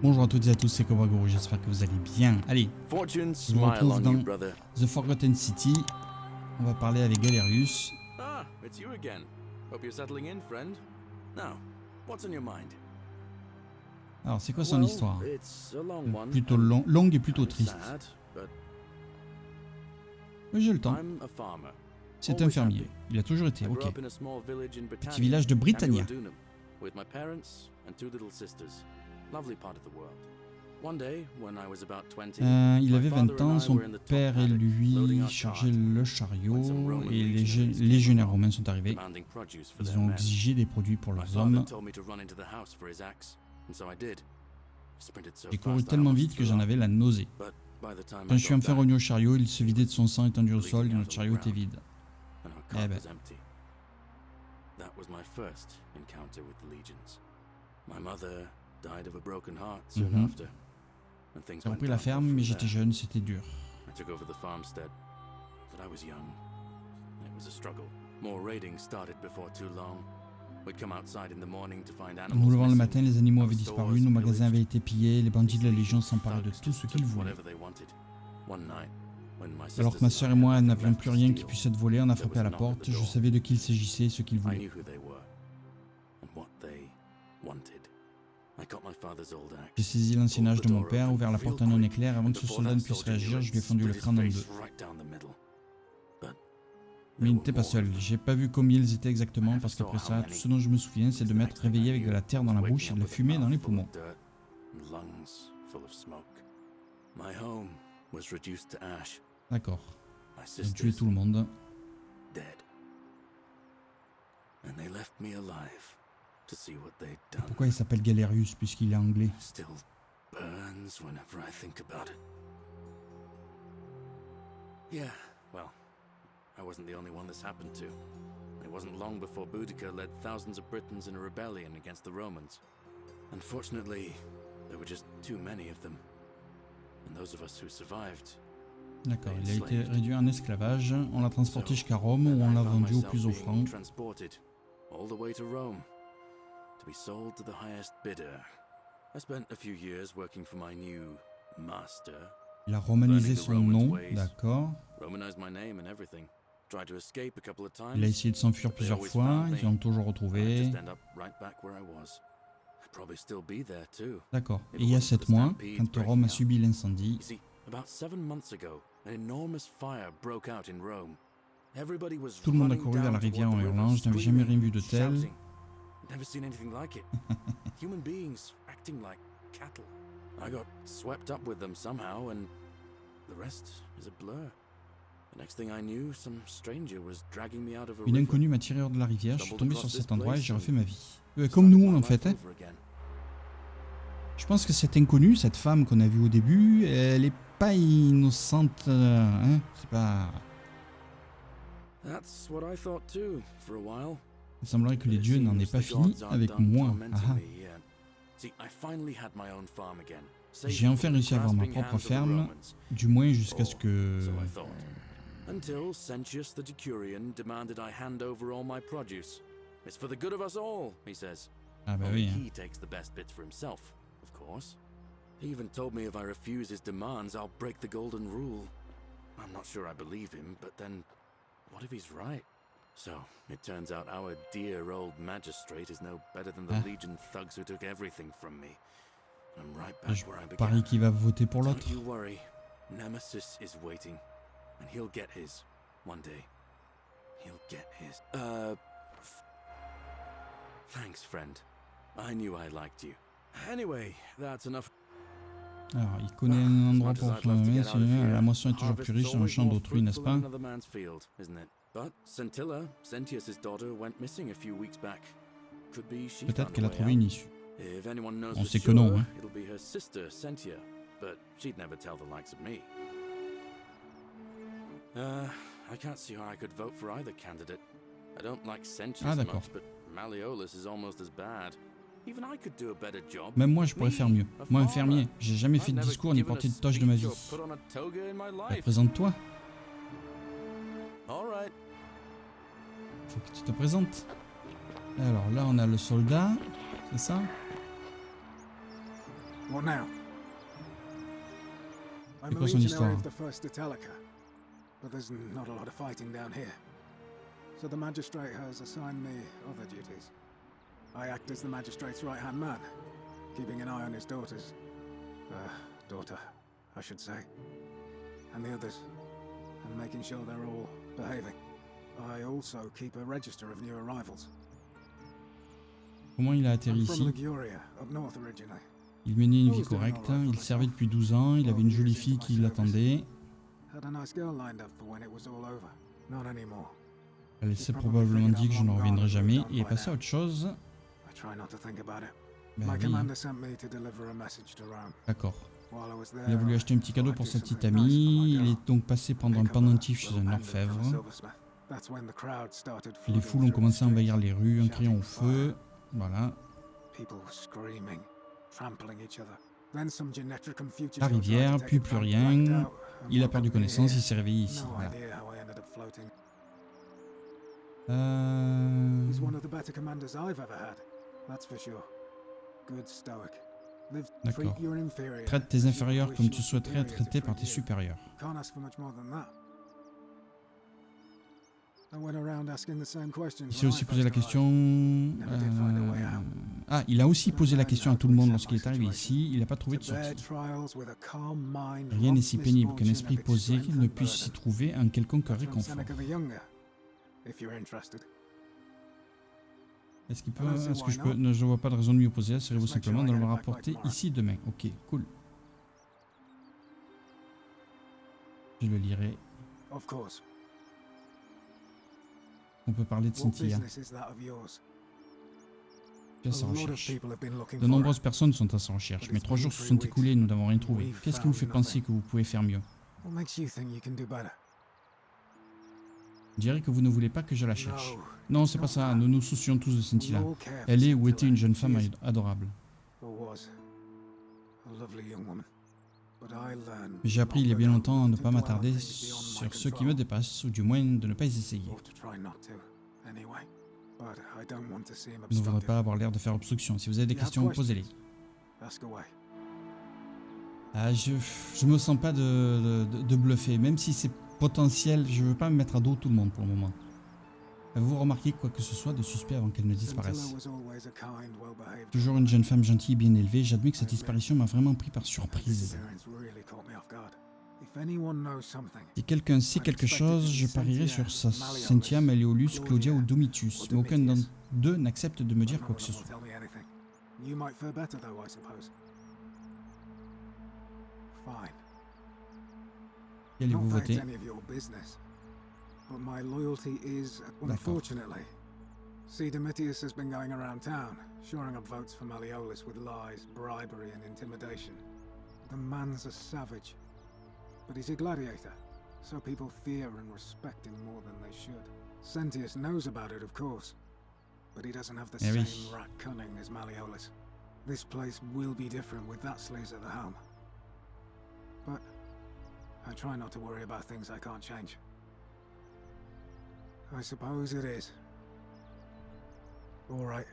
Bonjour à toutes et à tous, c'est Guru, j'espère que vous allez bien. Allez, je vous retrouve dans The Forgotten City. On va parler avec Galerius. Ah, it's you again. Hope you're settling in, friend. Now, what's on your mind? Alors, c'est quoi son histoire? Plutôt longue et plutôt triste. Mais j'ai le temps. C'est un fermier. Il a toujours été, ok. Petit village de Britannia. Il avait 20 ans, son père et lui chargeaient le chariot et les légionnaires romains sont arrivés. Ils ont exigé des produits pour leurs hommes. J'ai couru tellement vite que j'en avais la nausée. Quand je suis enfin revenu au chariot, il se vidait de son sang étendu au sol et notre chariot était vide. Eh ben. J'ai repris la ferme, mais j'étais jeune, c'était dur. En nous levant le matin, les animaux avaient disparu, nos magasins avaient été pillés, les bandits de la Légion s'emparaient de tout ce qu'ils voulaient. Alors que ma soeur et moi n'avions plus rien qui puisse être volé, on a frappé à la porte, je savais de qui il s'agissait et ce qu'ils voulaient. J'ai saisi l'ancien âge de mon père, ouvert la porte en un éclair, avant que ce soldat ne puisse réagir, je lui ai fendu le crâne en deux. Mais il n'était pas seul, j'ai pas vu combien ils étaient exactement, parce qu'après ça, tout ce dont je me souviens, c'est de m'être réveillé avec de la terre dans la bouche et de la fumée dans les poumons. D'accord. J'ai tué tout le monde. Pourquoi il s'appelle Galerius puisqu'il est anglais? I wasn't the only one this happened to. It wasn't long before Boudica led thousands of Britons in a rebellion against the Romans. Unfortunately, there were just too many of them. And those of us who survived. D'accord, il a été réduit en esclavage, on l'a transporté jusqu'à Rome où on l'a vendu au plus offrant. All the way to Rome to be sold to the highest bidder. I spent a few years working for my new master. Il a romanisé son nom, d'accord. Il a essayé de s'enfuir plusieurs fois, ils l'ont toujours retrouvé. D'accord. Et il y a 7 mois, quand Rome a subi l'incendie, tout le monde a couru vers la rivière en hurlant, je n'avais jamais rien vu de tel. I got swept up with them somehow, and the rest is a blur. The next thing I knew, some stranger was dragging me out of a river. Une inconnue m'a tiré hors de la rivière, je suis tombé sur cet endroit et j'ai refait ma vie. Comme nous en fait. Hein. Je pense que cette inconnue, cette femme qu'on a vue au début, elle est pas innocente. Hein. C'est pas. That's what I thought too, for a while. Il semblerait que les dieux n'en aient pas fini avec moi. Ah. J'ai enfin réussi à avoir ma propre ferme, du moins jusqu'à ce que... Until Sentius the Decurion demanded I hand over all my produce. It's for the good of us all, he says. Ah bah oui. He takes the best bits for himself, of course. He even told me if I refuse his demands, I'll break the golden rule. I'm not sure I believe him, but then, what if he's right? So, it turns out our dear old magistrate is no better than the Legion thugs who took everything from me. I'm right back where I began. Parie qu'il va voter pour l'autre. Don't you worry. Nemesis is waiting, and he'll get his one day. He'll get his. Thanks, friend. I knew I liked you. Anyway, that's enough. Alors, il connaît un endroit pour la moisson est toujours plus riche dans le champ d'autrui, n'est-ce pas? Peut-être qu'elle a trouvé une issue. On sait que non, hein. Ah d'accord. Même moi je pourrais faire mieux. Moi un fermier, j'ai jamais fait de discours ni porté de toge de ma vie. Bah, présente-toi. Faut que tu te présentes. Alors là on a le soldat, c'est ça? What now? C'est I'm a quoi son legionary histoire? of the first Italica, but there's not a lot of fighting down here. So the magistrate has assigned me other duties. I act as the magistrate's right-hand man, keeping an eye on his daughters. Daughter, I should say. And the others, and making sure they're all behaving. I also keep a register of new arrivals. Comment il a atterri I'm from ici? Liguria, up north originally. Il menait une vie correcte, il servait depuis 12 ans, il avait une jolie fille qui l'attendait. Had a nice girl lined up for when it was all over. Not anymore. Elle s'est probablement dit que je n'en reviendrai jamais et est passée à autre chose. I try not to think about it. Ben My oui, commander sent me to deliver a message to Rome. d'accord. While I was there, Il a voulu acheter un petit cadeau pour sa petite amie, il est donc passé prendre un pendentif chez un orfèvre. That's when the crowd started Les flooding foules ont through commencé à the envahir streets, les rues en shouting criant au fire. feu. Voilà. People screaming, trampling each other. Then some Genetricum future La show tried to rivière, take puis it plus back, rien. blacked out, and Il a woke perdu up me connaissance, here. il s'est réveillé ici. No Voilà. idea how I ended up floating. He's one of the better commanders I've ever had. That's for sure. Good stoic. Live, treat D'accord. your inferior Traite tes as you inférieurs wish comme your tu souhaiterais être superiors to traité par treat tes you. supérieurs. Can't ask for much more than that. I went around asking the same questions Il s'est when I aussi posé la first question... Ah, il a aussi posé la question à tout le monde lorsqu'il est arrivé ici. Il n'a pas trouvé de sortie. Rien n'est si pénible qu'un esprit posé ne puisse s'y trouver un quelconque réconfort. Est-ce qu'il peut... Est-ce que je peux... Non, je vois pas de raison de m'y opposer. Serez-vous simplement de le rapporter ici demain? Ok, cool. Je le lirai. On peut parler de Cynthia. Qui est à sa recherche. De nombreuses personnes sont à sa recherche, mais 3 jours se sont écoulés et nous n'avons rien trouvé. Qu'est-ce qui vous fait penser que vous pouvez faire mieux? Je dirais que vous ne voulez pas que je la cherche. Non, c'est pas ça. Nous nous soucions tous de Cynthia. Elle est ou était une jeune femme adorable. Mais j'ai appris il y a bien longtemps à ne pas m'attarder sur ceux qui me dépassent, ou du moins de ne pas y essayer. Je ne voudrais pas avoir l'air de faire obstruction. Si vous avez des questions, posez-les. Ah, je me sens pas de bluffer, même si c'est potentiel, je veux pas me mettre à dos tout le monde pour le moment. Avez-vous remarqué quoi que ce soit de suspect avant qu'elle ne disparaisse? Toujours une jeune femme gentille et bien élevée, j'admets que cette disparition m'a vraiment pris par surprise. Si quelqu'un sait quelque chose, je parierais sur ça. Cynthia, Malleolus, Claudia ou Domitius, mais aucun d'eux n'accepte de me dire quoi que ce soit. Qui allez-vous voter? But my loyalty is, unfortunately. See, Domitius has been going around town, shoring up votes for Malleolus with lies, bribery, and intimidation. The man's a savage, but he's a gladiator, so people fear and respect him more than they should. Sentius knows about it, of course, but he doesn't have the same rat cunning as Malleolus. This place will be different with that sleaze at the helm. But I try not to worry about things I can't change. I suppose it is. All right.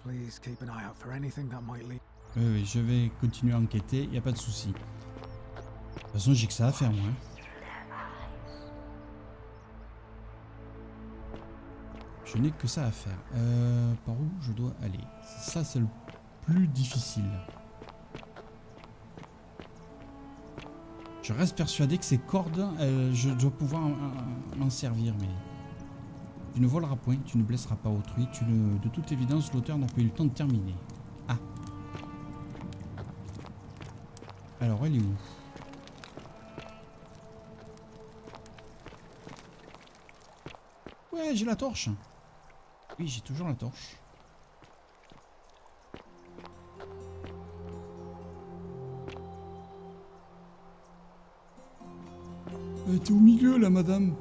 Please keep an eye out for anything that might lead. Oui, je vais continuer à enquêter, y a pas de souci. De toute façon, j'ai que ça à faire, moi. Je n'ai que ça à faire. Par où je dois aller? Ça, c'est le plus difficile. Je reste persuadé que ces cordes, je dois pouvoir m'en servir, mais... Tu ne voleras point, tu ne blesseras pas autrui, de toute évidence, l'auteur n'a pas eu le temps de terminer. Ah. Alors, elle est où? Ouais, j'ai la torche. Oui, j'ai toujours la torche. Elle était au milieu, là, madame.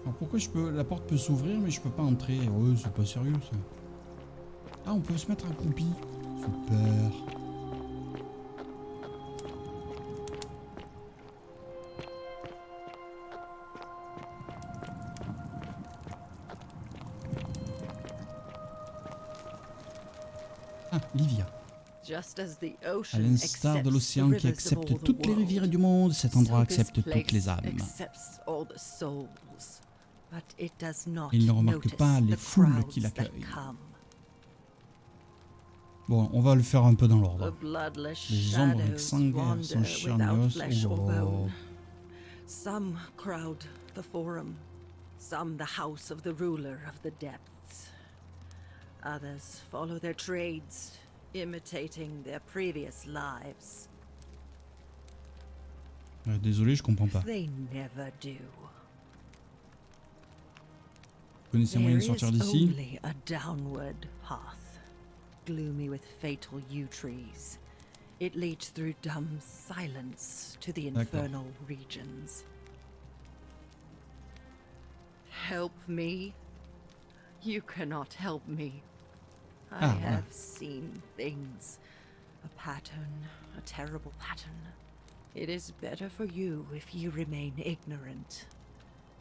Alors pourquoi la porte peut s'ouvrir, mais je peux pas entrer? Ouais, c'est pas sérieux, ça. Ah, on peut se mettre accroupi. Super. Ah, Livia. Just as the À ocean l'instar de l'océan qui accepte toutes les rivières du monde, cet endroit accepte toutes les âmes. Il ne remarque pas les foules qui l'accueillent. Bon, on va le faire un peu dans l'ordre. Les ombres avec sang, sans chair ni os. Oh. Some crowd the forum, some the house of the ruler of the depths. Others follow their trades, imitating their previous lives. Désolé, je comprends pas. They never do. Vous connaissez un moyen de sortir d'ici? Only a downward path, gloomy with fatal yew trees. It leads through dumb silence to the infernal regions. Help me? You cannot help me. I have seen things. A pattern, a terrible pattern. It is better for you if you remain ignorant.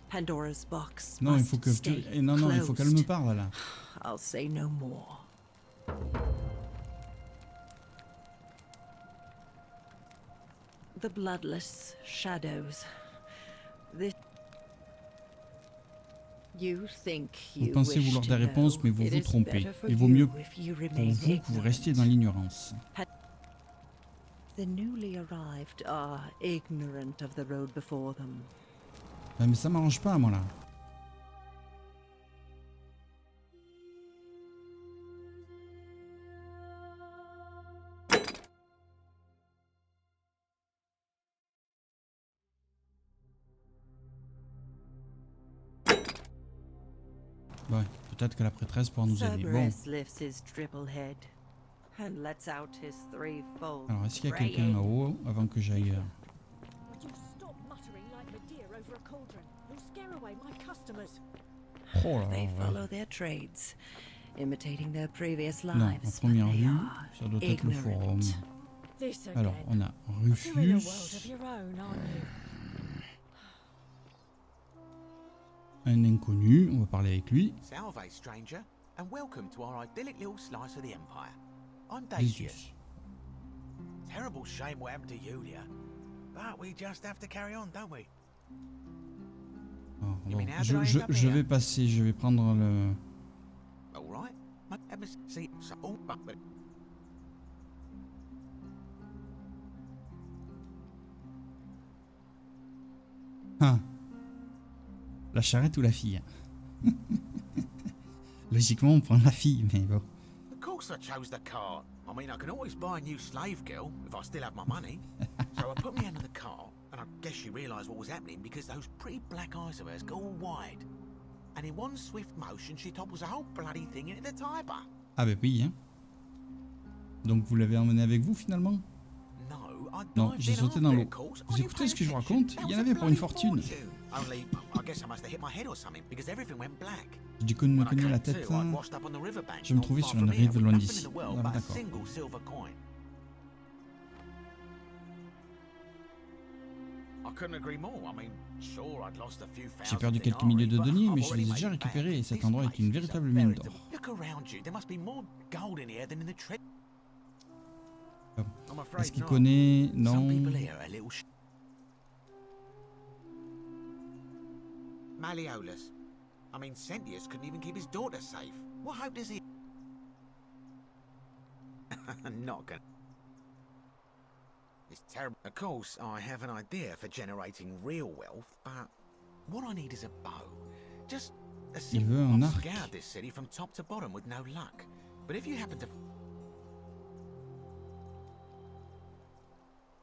Pandora's box Non, il must faut que stay non, il faut qu'elle me closed. parle là. I'll say no more. The bloodless shadows. You think Vous you pensez wish vouloir to des réponses, know. mais vous It vous is trompez. better for Il vaut mieux you pour if you vous remain que vous restiez ignorant. dans l'ignorance. The newly arrived are ignorant of the road before them. Ouais, mais ça m'arrange pas, moi là. Ouais, peut-être que la prêtresse pourra nous aider. Bon. lifts his triple head and lets out his threefold Alors, est-ce qu'il y a quelqu'un là-haut avant que j'aille Would you stop muttering like the deer over a cauldron? You'll scare away my customers. Oh là They là, follow ouais. their trades, imitating their previous Non, lives. à première but they vue, are ça doit être le ignorant. forum. This again. Alors, on a You're in a world of Rufus, your own, aren't you? un inconnu, on va parler avec lui. Salve, stranger, and welcome to our idyllic little slice of the Empire. I'm Jesus. Dacius. Terrible shame what happened to Yulia, but we just have to carry on, don't we? Oh, You bon, mean how did I end up je here? vais passer, je vais prendre le... All right. See, so, oh, but Ah. La charrette ou la fille? Logiquement, on prend la fille, mais bon. of course I chose the cart. I mean, I can always buy a new slave girl if I still have my money. So I put my hand on the cart, and I guess she realised what was happening because those pretty black eyes of hers go all wide. And in one swift motion, she topples the whole bloody thing into the type. Ah bah oui, hein. Donc vous l'avez emmené avec vous finalement? No, I Non, dived j'ai in sauté after dans it, l'eau. of course. Vous I didn't écoutez pay ce que je vous attention. raconte? That Il y en was a avait pour une bloody fortune. Only, I guess I must have hit my head or something because everything went black. J'ai dû me When I cogner la came tête. to, I'd Hein. washed up on the riverbank, Je me not trouvais far sur from une here, rive with loin nothing d'ici. in the world Ah, but a d'accord. single silver coin. I couldn't agree more. I mean, sure, I'd lost a few J'ai thousand perdu quelques milliers de deniers, mais je les ai déjà récupérés et cet endroit est une véritable mine d'or. Look around you. There must be more gold in here than in the trip. I'm afraid Est-ce qu'il not. connaît? Some Non. people here are a little Malleolus. I mean, Centius couldn't even keep his daughter safe. What hope does he? Not gonna. It's terrible. Of course, I have an idea for generating real wealth, but what I need is a bow. Just a Il veut simple. un I've arc. scoured this city from top to bottom with no luck. But if you happen to...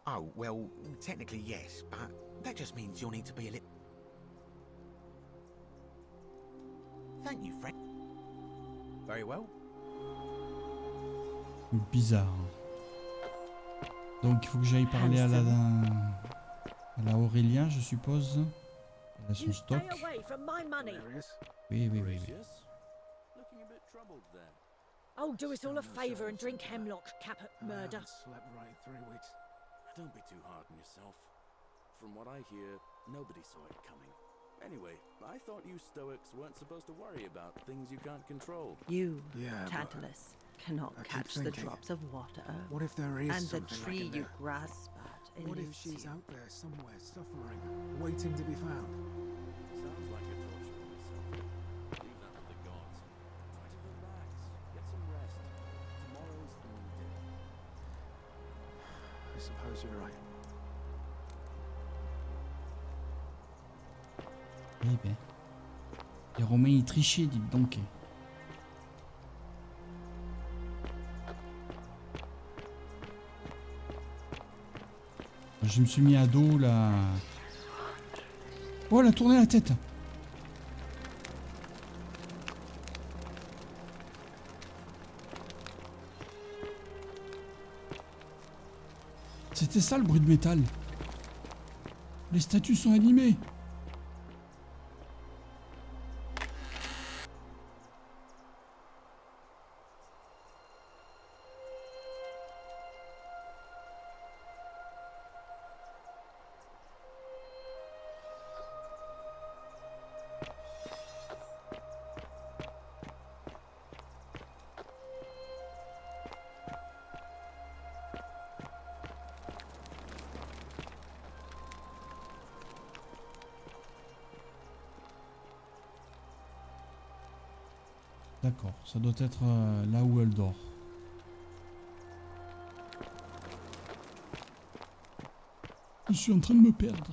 Oh, well, technically yes, but that just means you'll need to be a little... Thank you, friend. Very well. Bizarre. Donc il faut que j'aille parler à la Aurélia, je suppose. Elle a son You stock. stay away from my money. There he is. Oui, oui, oui, oui. Gracious. Looking a bit troubled there. Oh, do us all a favour and drink hemlock, Caput I Murder. haven't slept right in 3 weeks. Don't be too hard on yourself. From what I hear, nobody saw it coming. Anyway, I thought you Stoics weren't supposed to worry about things you can't control. You, Yeah, but Tantalus, cannot I keep catch the thinking, drops of water, what if there is and the something tree like in you there? grasp at What if eludes she's you. out there somewhere, suffering, waiting to be found? Sounds like you're torturing yourself. Leave that to the gods. Try to relax. Get some rest. Tomorrow's a new day. I suppose you're right. Eh ben. Les Romains ils trichaient, dites donc. Je me suis mis à dos là. Oh, elle a tourné la tête. C'était ça le bruit de métal. Les statues sont animées. D'accord, ça doit être là où elle dort. Je suis en train de me perdre.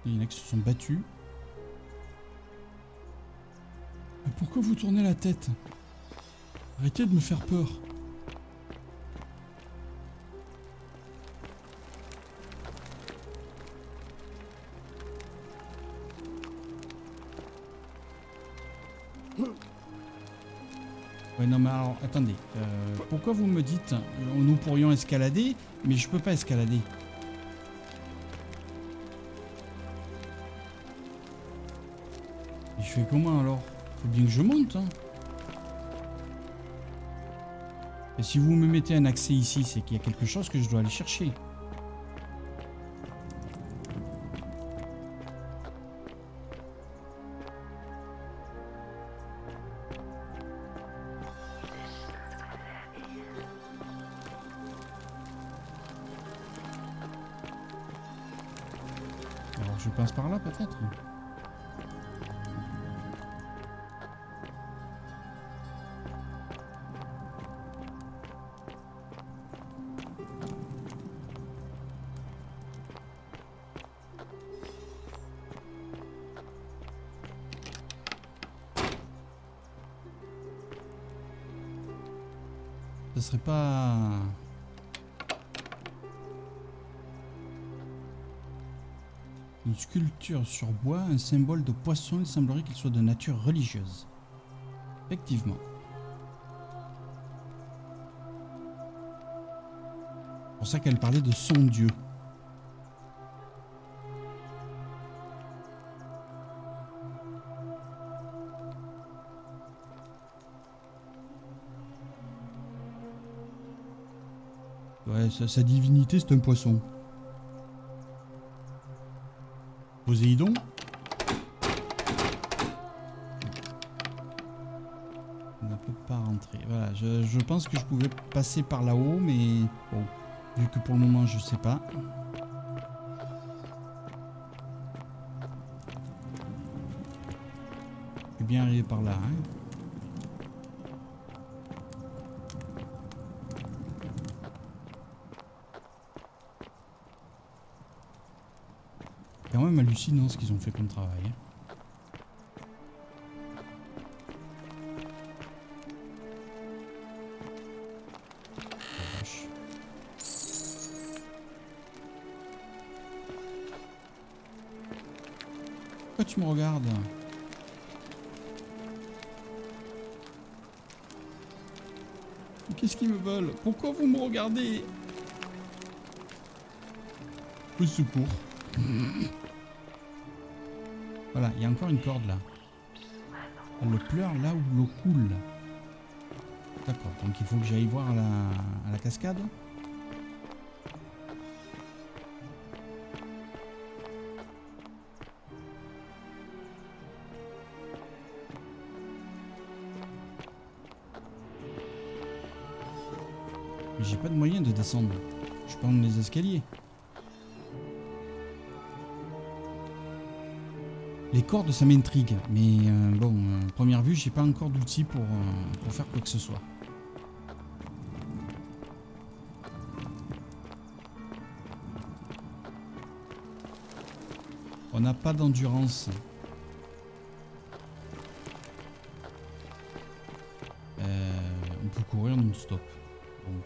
Il y en a qui se sont battus. Mais pourquoi vous tournez la tête? Arrêtez de me faire peur. Ouais, non mais alors, attendez, pourquoi vous me dites nous pourrions escalader, mais je peux pas escalader? Et je fais comment alors? Faut bien que je monte, hein. Et si vous me mettez un accès ici, c'est qu'il y a quelque chose que je dois aller chercher. Alors je passe par là peut-être. Ce serait pas... Une sculpture sur bois, un symbole de poisson, il semblerait qu'il soit de nature religieuse. Effectivement. C'est pour ça qu'elle parlait de son dieu. Ouais, sa divinité c'est un poisson. Poséidon. On ne peut pas rentrer. Voilà, je pense que je pouvais passer par là-haut, mais bon, vu que pour le moment je sais pas. Je suis bien arrivé par là, hein. C'est quand même hallucinant ce qu'ils ont fait comme travail. Oh, vache. Pourquoi tu me regardes? Qu'est-ce qu'ils me veulent? Pourquoi vous me regardez? Au secours. Voilà, il y a encore une corde là. Elle pleure là où l'eau coule. D'accord, donc il faut que j'aille voir à la cascade. Mais j'ai pas de moyen de descendre. Je prends les escaliers. Les cordes, ça m'intrigue. Mais bon, première vue, j'ai pas encore d'outils pour faire quoi que ce soit. On n'a pas d'endurance. On peut courir non-stop. Donc...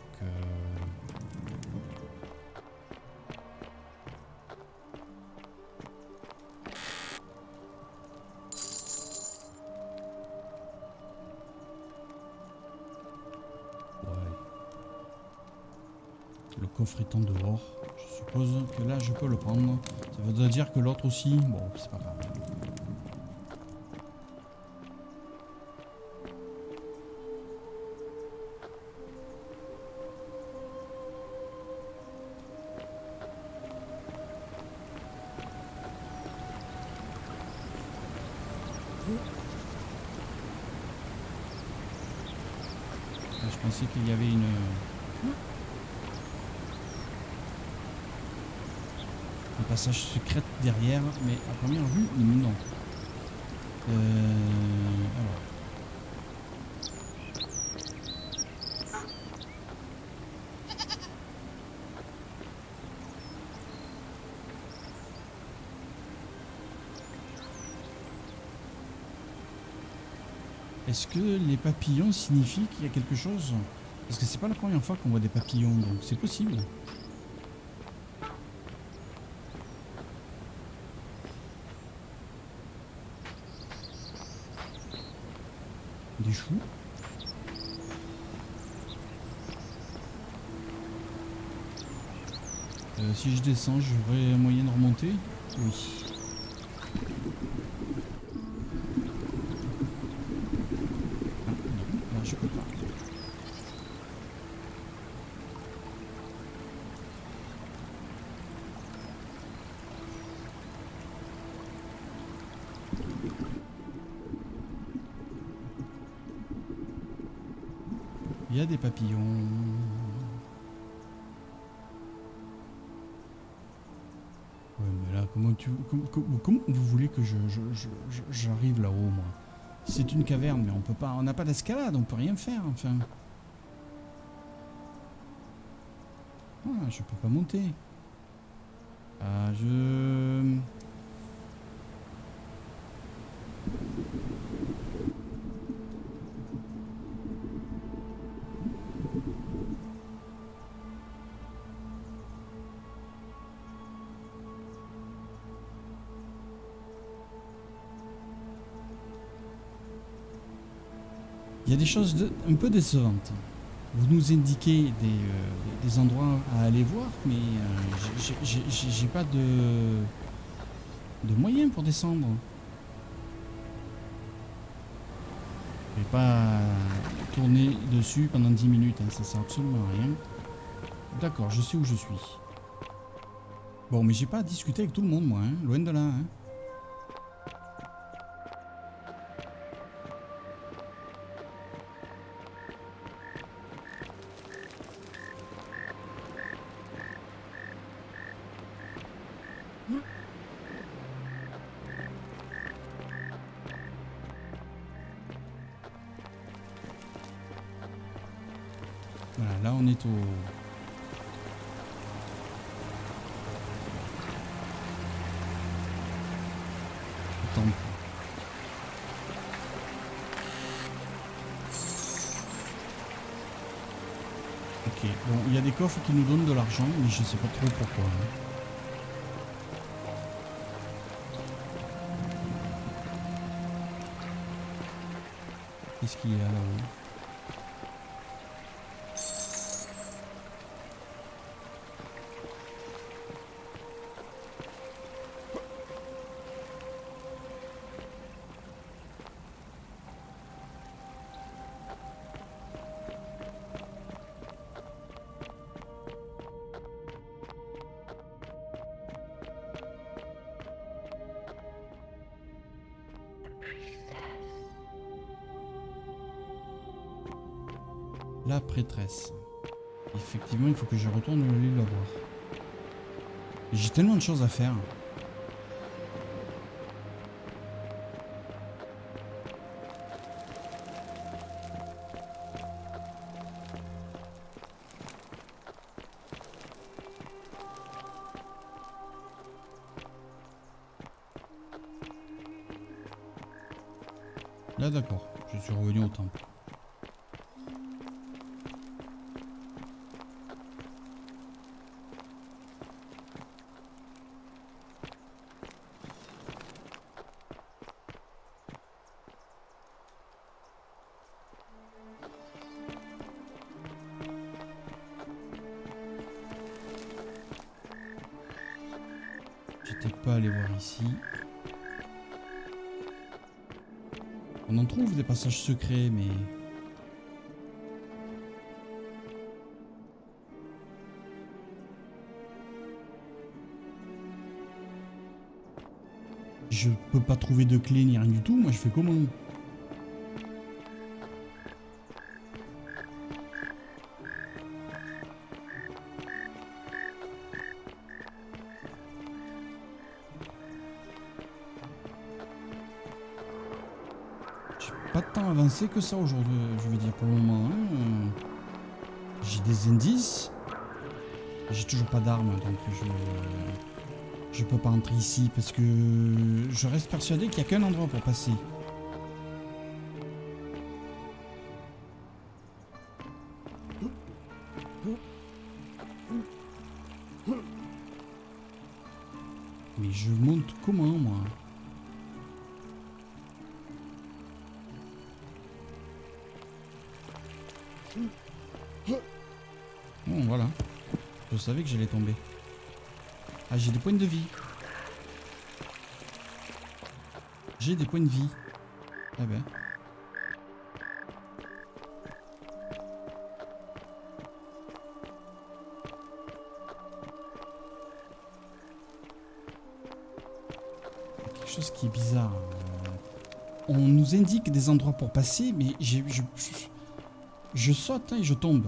Ouais. Le coffre étant dehors, je suppose que là je peux le prendre. Ça voudrait dire que l'autre aussi, bon c'est pas grave. Ah, je pensais qu'il y avait un passage secret derrière, mais à première vue, non. Alors. Est-ce que les papillons signifient qu'il y a quelque chose? Parce que c'est pas la première fois qu'on voit des papillons, donc c'est possible. Des choux. Si je descends, j'aurai un moyen de remonter? Oui. Ah, non, là je peux pas. Il y a des papillons. Ouais, mais là, comment vous voulez que j'arrive là-haut, moi? C'est une caverne, mais on peut pas, on n'a pas d'escalade, on peut rien faire, enfin. Ah, je peux pas monter. Ah, Il y a des choses un peu décevantes. Vous nous indiquez des endroits à aller voir, mais j'ai pas de moyens pour descendre. Je vais pas tourner dessus pendant 10 minutes, hein, ça sert absolument à rien. D'accord, je sais où je suis. Bon, mais j'ai pas à discuter avec tout le monde, moi, hein, loin de là. Hein. Voilà, là on est au temple. Ok, bon, il y a des coffres qui nous donnent de l'argent, mais je sais pas trop pourquoi. Hein. Qu'est-ce qu'il y a là-haut? La prêtresse. Effectivement, il faut que je retourne lui le voir. J'ai tellement de choses à faire. Là d'accord, je suis revenu au temple. J'étais pas allé voir ici. On en trouve des passages secrets, mais... Je peux pas trouver de clé ni rien du tout, moi je fais comment? Pas tant avancé que ça aujourd'hui, je veux dire pour le moment. Hein. J'ai des indices. J'ai toujours pas d'armes, donc je peux pas entrer ici parce que je reste persuadé qu'il y a qu'un endroit pour passer. Mais je monte comment moi? Bon voilà, je savais que j'allais tomber. Ah, j'ai des points de vie. J'ai des points de vie. Ah ben. Quelque chose qui est bizarre. On nous indique des endroits pour passer, mais je saute et je tombe.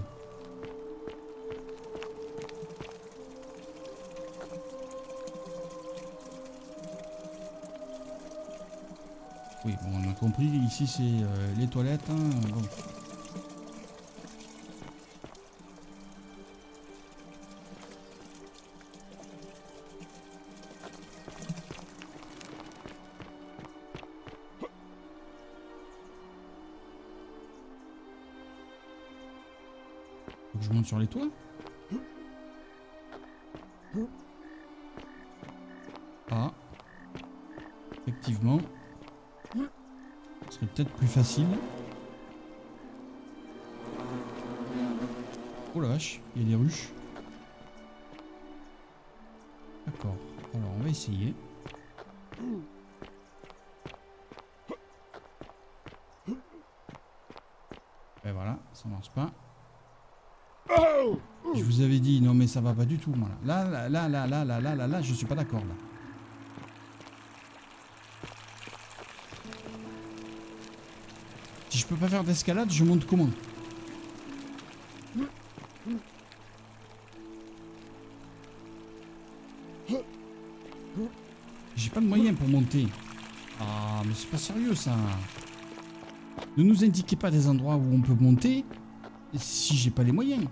Oui, bon, on a compris, ici c'est les toilettes. Hein, bon. Faut que je monte sur les toits. Ah. Effectivement. Ce serait peut-être plus facile. Oh la vache, il y a des ruches. D'accord. Alors on va essayer. Et voilà, ça marche pas. Je vous avais dit, non mais ça va pas du tout. Voilà. Là, je suis pas d'accord là. Si je peux pas faire d'escalade, je monte comment? J'ai pas de moyen pour monter. Ah, mais c'est pas sérieux ça. Ne nous indiquez pas des endroits où on peut monter si j'ai pas les moyens.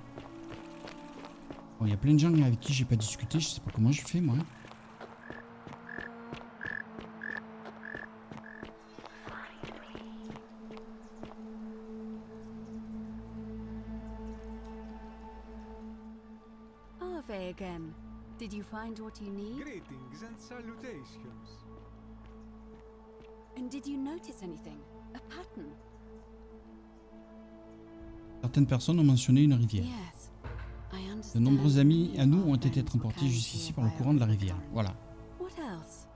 Bon, il y a plein de gens avec qui j'ai pas discuté, je sais pas comment je fais moi. Again. Did you find what you need? Greetings and salutations. And did you notice anything? A pattern? Certaines personnes ont mentionné une rivière. Yes. I understand. De nombreux amis à nous ont été transportés jusqu'ici par le courant de la rivière. Voilà. What else?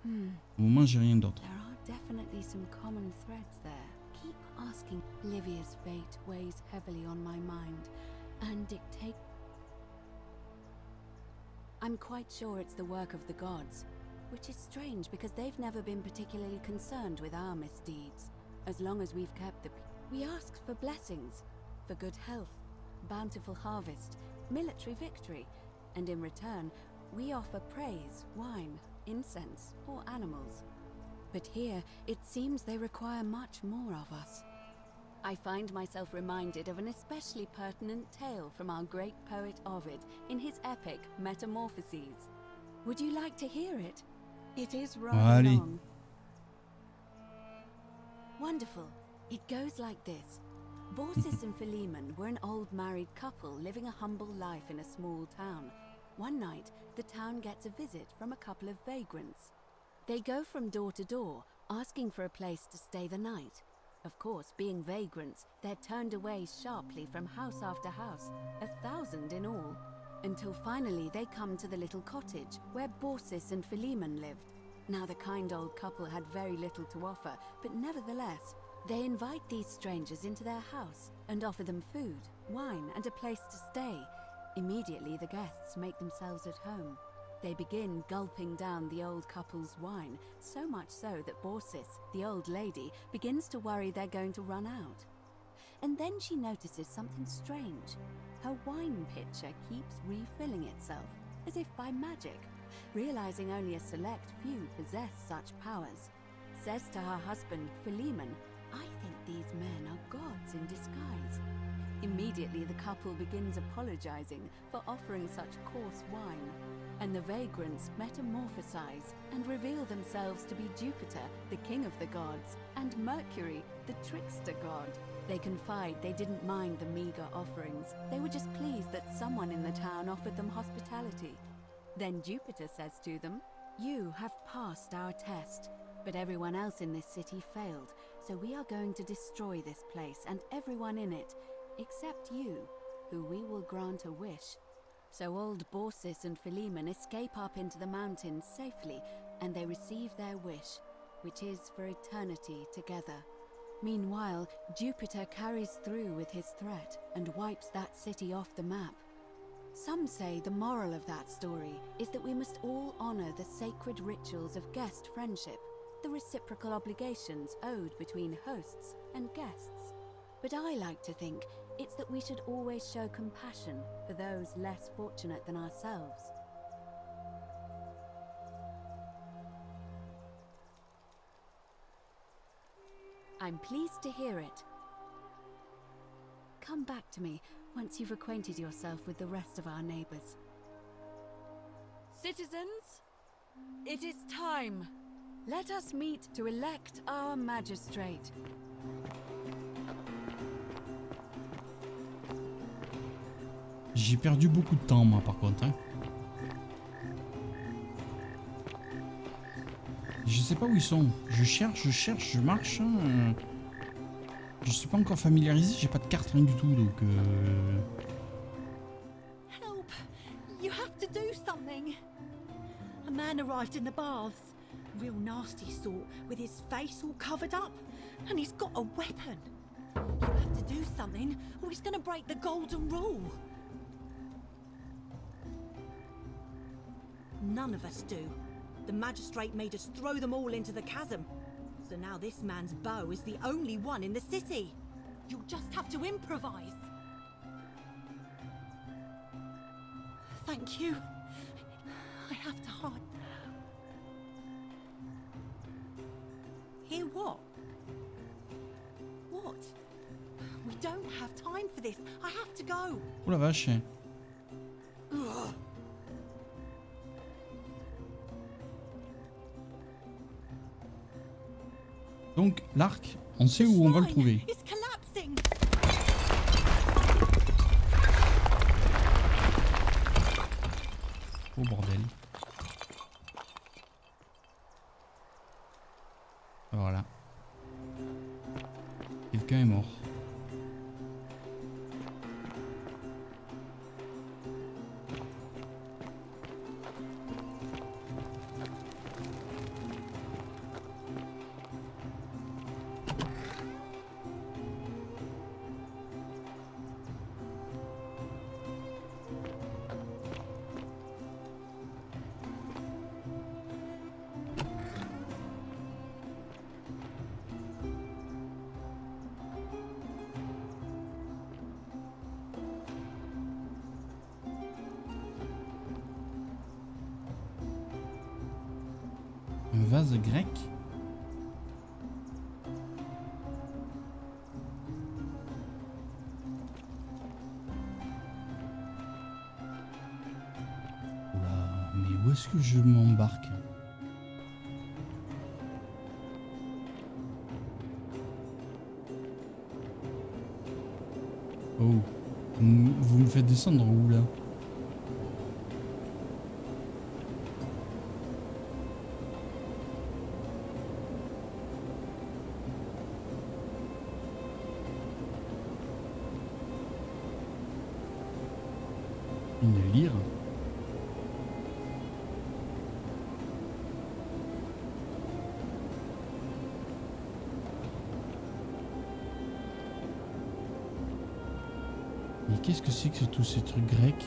Au moment, j'ai rien d'autre. There are definitely some common threads there. Keep asking. Livia's fate weighs heavily on my mind and dictate. I'm quite sure it's the work of the gods, which is strange because they've never been particularly concerned with our misdeeds. As long as we've kept the... We asked for blessings, for good health, bountiful harvest, military victory, and in return, we offer praise, wine, incense, or animals. But here, it seems they require much more of us. I find myself reminded of an especially pertinent tale from our great poet Ovid in his epic Metamorphoses. Would you like to hear it? It is rather long. Wonderful. It goes like this. Baucis and Philemon were an old married couple living a humble life in a small town. One night, the town gets a visit from a couple of vagrants. They go from door to door, asking for a place to stay the night. Of course, being vagrants, they're turned away sharply from house after house, 1,000 in all, until finally they come to the little cottage where Baucis and Philemon lived. Now the kind old couple had very little to offer, but nevertheless, they invite these strangers into their house and offer them food, wine, and a place to stay. Immediately the guests make themselves at home. They begin gulping down the old couple's wine, so much so that Baucis, the old lady, begins to worry they're going to run out. And then she notices something strange. Her wine pitcher keeps refilling itself, as if by magic. Realizing only a select few possess such powers, says to her husband, Philemon, "I think these men are gods in disguise." Immediately the couple begins apologizing for offering such coarse wine, and the vagrants metamorphosize and reveal themselves to be Jupiter, the king of the gods, and Mercury, the trickster god. They confide they didn't mind the meager offerings. They were just pleased that someone in the town offered them hospitality. Then Jupiter says to them, "You have passed our test, but everyone else in this city failed, so we are going to destroy this place and everyone in it, except you, who we will grant a wish." So old Baucis and Philemon escape up into the mountains safely, and they receive their wish, which is for eternity together. Meanwhile, Jupiter carries through with his threat and wipes that city off the map. Some say the moral of that story is that we must all honor the sacred rituals of guest friendship, the reciprocal obligations owed between hosts and guests. But I like to think it's that we should always show compassion for those less fortunate than ourselves. I'm pleased to hear it. Come back to me once you've acquainted yourself with the rest of our neighbors. Citizens, it is time. Let us meet to elect our magistrate. J'ai perdu beaucoup de temps, moi, par contre. Hein. Je sais pas où ils sont. Je cherche, je marche. Hein. Je suis pas encore familiarisé, j'ai pas de carte, rien du tout, donc... Help! You have to do something! A man arrived in the baths. Real nasty sort, with his face all covered up. And he's got a weapon. You have to do something, or he's gonna break the golden rule. None of us do. The magistrate made us throw them all into the chasm. So now this man's bow is the only one in the city. You'll just have to improvise. Thank you. I have to hide. Hear what? What? We don't have time for this. I have to go. Oh la vache. Donc l'arc, on sait où on va le trouver. Oh bordel. Voilà. Quelqu'un est mort. vase grec. Oula, mais où est-ce que je m'embarque? Oh, vous me faites descendre où là? Une lyre. Mais qu'est-ce que c'est que tous ces trucs grecs?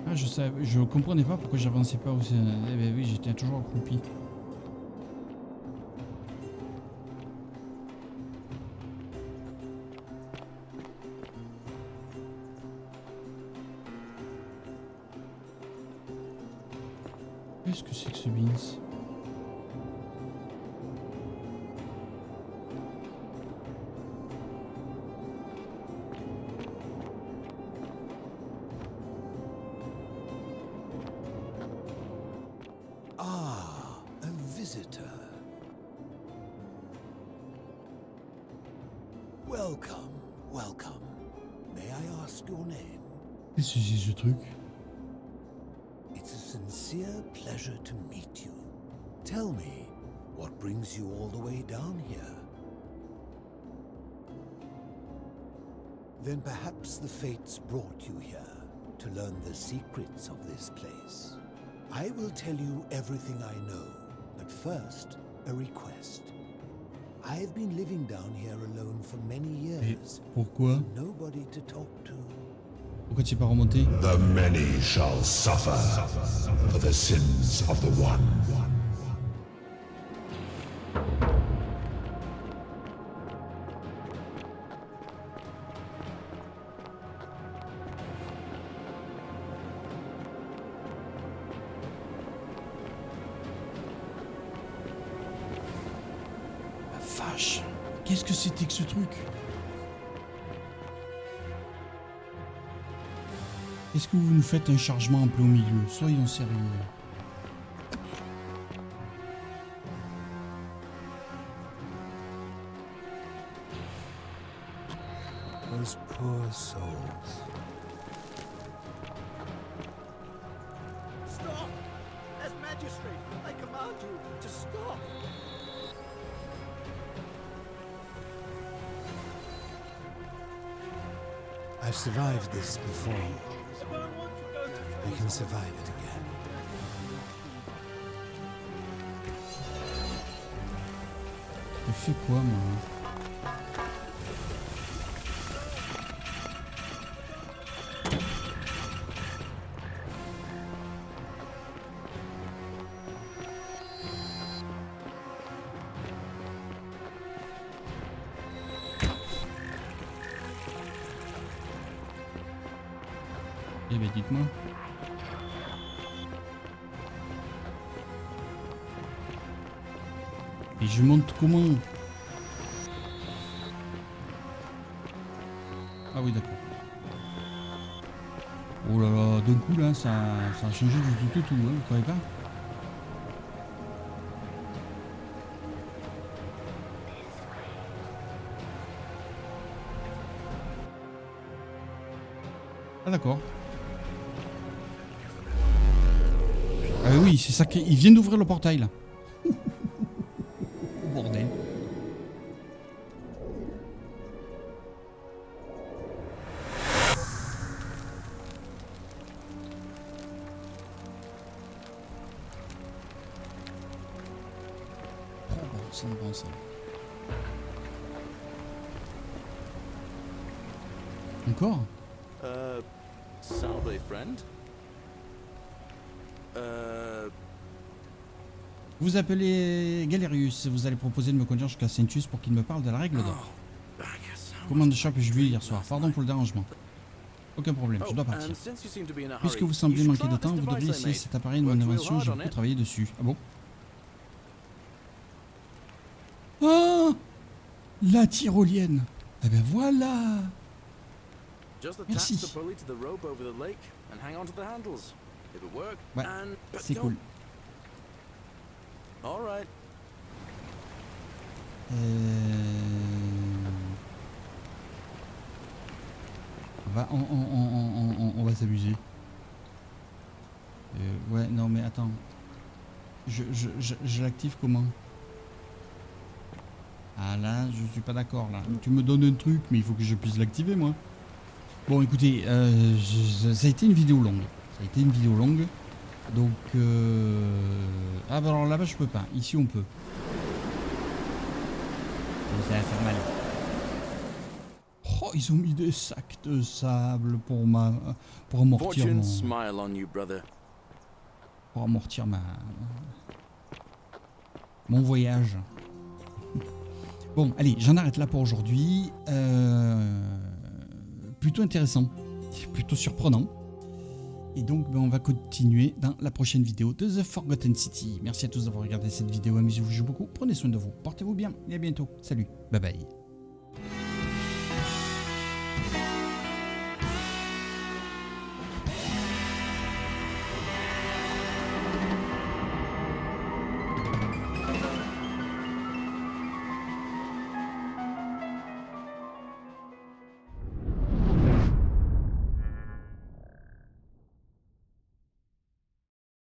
Ah, je comprenais pas pourquoi j'avançais pas aussi. Eh ben oui, j'étais toujours accroupi. Qu'est-ce que c'est que ce beans? Ah, a visitor. Welcome, welcome. May I ask your name? Qu'est-ce que c'est ce truc? It's a sincere pleasure to meet you. Tell me, what brings you all the way down here? Then perhaps the fates brought you here to learn the secrets of this place. I will tell you everything I know, but first, a request. I've been living down here alone for many years. Pourquoi? Nobody to talk to. Pourquoi tu es pas remonté? The many shall suffer for the sins of the one. La vache! Qu'est-ce que c'était que ce truc? Est-ce que vous nous faites un chargement en plein milieu? Soyons sérieux. Those poor souls. Stop! As magistrate, I command you to stop! I've survived this before. I can survive it again. Je fais quoi, moi? Eh ben, dites-moi. Et je monte comment? Ah oui, d'accord. Oh là là, d'un coup là, ça a changé du tout au tout, hein, vous croyez pas? Ah d'accord. Ah oui, c'est ça qu'il vient d'ouvrir le portail là. Oh bordel. Oh bon, c'est bon ça. Encore? Salve, friend. Vous appelez Galerius, vous allez proposer de me conduire jusqu'à Saint-Us pour qu'il me parle de la règle d'or. Commande de chat que je lui ai hier soir, pardon pour le dérangement. Aucun problème, je dois partir. Puisque vous semblez manquer de temps, vous devriez essayer cet appareil de mon invention, j'ai beaucoup travaillé dessus. Ah bon? Ah, la tyrolienne. Eh ben voilà. Merci. Ouais, c'est cool. On va s'amuser. Ouais, non mais attends. Je l'active comment? Ah là, je suis pas d'accord là. Tu me donnes un truc, mais il faut que je puisse l'activer moi. Bon écoutez, ça a été une vidéo longue. Donc ah bah alors là-bas je peux pas. Ici on peut. Ça va faire mal. Oh, ils ont mis des sacs de sable pour amortir mon voyage. Bon, allez, j'en arrête là pour aujourd'hui. Plutôt intéressant, plutôt surprenant. Et donc, on va continuer dans la prochaine vidéo de The Forgotten City. Merci à tous d'avoir regardé cette vidéo. Amusez-vous, jouez beaucoup. Prenez soin de vous. Portez-vous bien et à bientôt. Salut, bye bye.